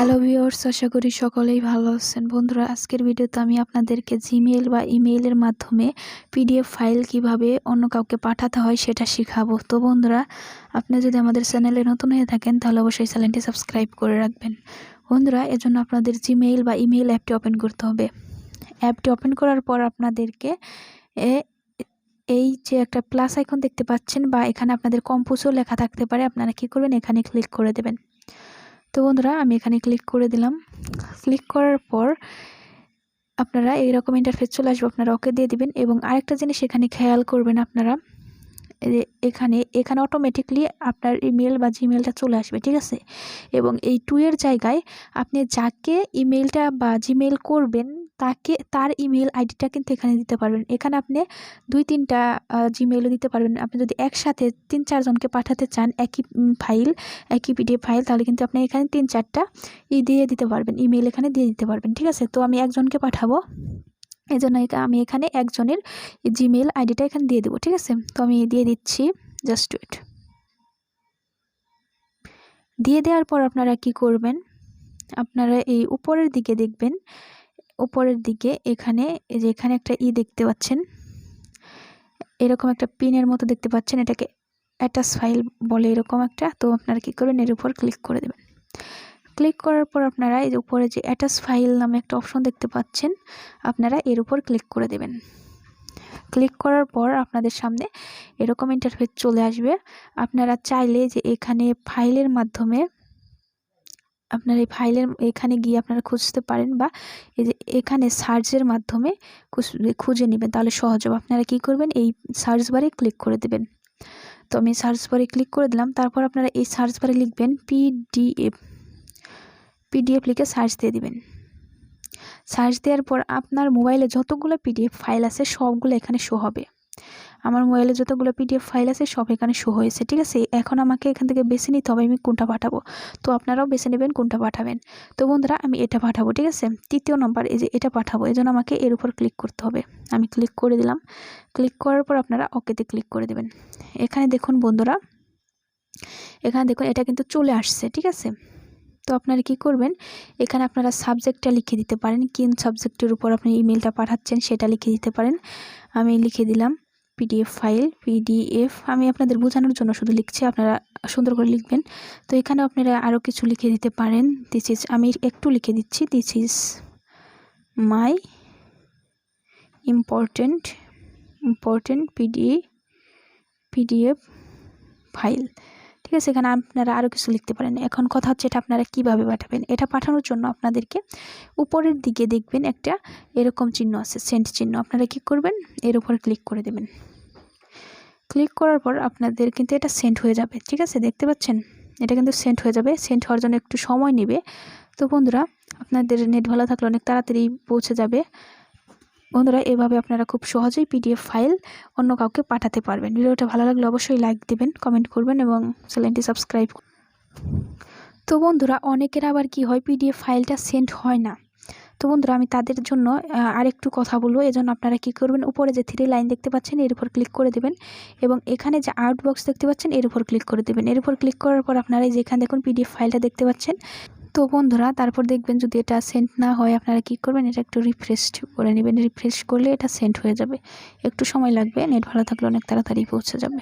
Hello viewers, আশা করি সকলেই ভালো আছেন। বন্ধুরা, আজকের ভিডিওতে আমি আপনাদেরকে জিমেইল বা ইমেইলের মাধ্যমে পিডিএফ ফাইল কিভাবে অন্য কাউকে পাঠাতে হয় সেটা শেখাবো। তো বন্ধুরা, আপনি যদি আমাদের চ্যানেলে নতুন হয়ে থাকেন তাহলে অবশ্যই চ্যানেলটি সাবস্ক্রাইব করে রাখবেন। বন্ধুরা, এজন্য আপনাদের জিমেইল বা ইমেইল অ্যাপটি ওপেন করতে হবে। অ্যাপটি ওপেন করার পর আপনাদেরকে এই যে একটা প্লাস আইকন দেখতে পাচ্ছেন বা এখানে আপনাদের কম্পোজও লেখা থাকতে পারে, আপনারা কি করবেন, এখানে ক্লিক করে দেবেন। তো বন্ধুরা, আমি এখানে ক্লিক করে দিলাম। ক্লিক করার পর আপনারা এইরকম ইন্টারফেস চলে আসবে, আপনারা ওকে দিয়ে দিবেন। এবং আরেকটা জিনিস এখানে খেয়াল করবেন, আপনারা এখানে অটোমেটিকলি আপনার ইমেল বা জিমেলটা চলে আসবে, ঠিক আছে। এবং এই 2 এর জায়গায় আপনি যাকে ইমেলটা বা জিমেল করবেন তার ইমেল আইডিটা কিন্তু এখানে দিতে পারবেন। এখানে আপনি 2-3টা জিমেলও দিতে পারবেন। আপনি যদি একসাথে 3-4 জনকে পাঠাতে চান একই পিডিএফ ফাইল, তাহলে কিন্তু আপনি এখানে 3-4টা দিয়ে দিতে পারবেন, ইমেল এখানে দিয়ে দিতে পারবেন, ঠিক আছে। তো আমি একজনকে পাঠাবো, এই জন্য আমি এখানে একজনের জিমেল আইডিটা এখানে দিয়ে দেবো, ঠিক আছে। তো আমি দিয়ে দিচ্ছি, জাস্ট ওয়েট। দিয়ে দেওয়ার পর আপনারা কি করবেন, আপনারা এই উপরের দিকে দেখবেন, উপরের দিকে এখানে একটা দেখতে পাচ্ছেন, এরকম একটা পিনের মতো দেখতে পাচ্ছেন, এটাকে অ্যাটাচ ফাইল বলে, এরকম একটা। তো আপনারা কি করবেন, এর উপর ক্লিক করে দেবেন। ক্লিক করার পর আপনারা এই যে উপরে যে অ্যাটাচ ফাইল নামে একটা অপশন দেখতে পাচ্ছেন, আপনারা এর উপর ক্লিক করে দেবেন। ক্লিক করার পর আপনাদের সামনে এরকম ইন্টারফেস চলে আসবে। আপনারা চাইলে যে এখানে ফাইলের মাধ্যমে আপনার এই ফাইলের এখানে গিয়ে আপনারা খুঁজতে পারেন, বা এই যে এখানে সার্চের মাধ্যমে খুঁজে নেবেন, তাহলে সহজ হবে। আপনারা কি করবেন, এই সার্চ বারে ক্লিক করে দেবেন। তো আমি সার্চ বারে ক্লিক করে দিলাম। তারপর আপনারা এই সার্চ বারে লিখবেন পিডিএফ লিখে সার্চ দিয়ে দিবেন। সার্চ দেওয়ার পর আপনার মোবাইলে যতগুলো পিডিএফ ফাইল আছে সবগুলো এখানে শো হবে। আমার মোবাইলে যতগুলো পিডিএফ ফাইল আছে সব এখানে শো হয়েছে, ঠিক আছে। এখন আমাকে এখান থেকে বেছে নিতে হবে আমি কোনটা পাঠাবো। তো আপনারাও বেছে নেবেন কোনটা পাঠাবেন। তো বন্ধুরা, আমি এটা পাঠাবো, ঠিক আছে। 3য় নম্বর এই যে এটা পাঠাবো, এই জন্য আমাকে এর উপর ক্লিক করতে হবে। আমি ক্লিক করে দিলাম। ক্লিক করার পর আপনারা ওকেতে ক্লিক করে দেবেন। এখানে দেখুন বন্ধুরা, এখানে দেখুন এটা কিন্তু চলে আসছে, ঠিক আছে। তো আপনারা কি করবেন, এখানে আপনারা সাবজেক্টটা লিখে দিতে পারেন, কোন সাবজেক্টের উপর আপনি ইমেলটা পাঠাচ্ছেন সেটা লিখে দিতে পারেন। আমি লিখে দিলাম পিডিএফ ফাইল, পিডিএফ। আমি আপনাদের বোঝানোর জন্য শুধু লিখছি, আপনারা সুন্দর করে লিখবেন। তো এখানে আপনারা আরও কিছু লিখে দিতে পারেন। আমি একটু লিখে দিচ্ছি, this is my important PDF file, ঠিক আছে। এখানে আপনারা আরও কিছু লিখতে পারেন। এখন কথা হচ্ছে এটা আপনারা কিভাবে পাঠাবেন। এটা পাঠানোর জন্য আপনাদেরকে উপরের দিকে দেখবেন একটা এরকম চিহ্ন আছে, সেন্ড চিহ্ন। আপনারা কি করবেন, এর উপর ক্লিক করে দেবেন। ক্লিক করার পর আপনাদের কিন্তু এটা সেন্ড হয়ে যাবে, ঠিক আছে। দেখতে পাচ্ছেন, এটা কিন্তু সেন্ড হয়ে যাবে। সেন্ড হওয়ার জন্য একটু সময় নেবে। তো বন্ধুরা, আপনাদের নেট ভালো থাকলে অনেক তাড়াতাড়ি পৌঁছে যাবে। বন্ধুরা, এভাবে আপনারা খুব সহজেই পিডিএফ ফাইল অন্য কাউকে পাঠাতে পারবেন। ভিডিওটা ভালো লাগলে অবশ্যই লাইক দেবেন, কমেন্ট করবেন এবং চ্যানেলটি সাবস্ক্রাইব। তো বন্ধুরা, অনেকের আবার কি হয়, পিডিএফ ফাইলটা সেন্ড হয় না। তো বন্ধুরা, আমি তাদের জন্য আরেকটু কথা বলবো। এজন্য আপনারা কি করবেন, উপরে যে 3 লাইন দেখতে পাচ্ছেন এর উপর ক্লিক করে দেবেন, এবং এখানে যে আউট বক্স দেখতে পাচ্ছেন এর উপর ক্লিক করে দেবেন। এর উপর ক্লিক করার পর আপনারা যেখানে দেখুন পিডিএফ ফাইলটা দেখতে পাচ্ছেন। তো বন্ধুরা, তারপর দেখবেন যদি এটা সেন্ড না হয়, আপনারা কি করবেন, এটা একটু রিফ্রেশ করে নেবেন। রিফ্রেশ করলে এটা সেন্ড হয়ে যাবে। একটু সময় লাগবে, নেট ভালো থাকলে অনেক তাড়াতাড়ি পৌঁছে যাবে।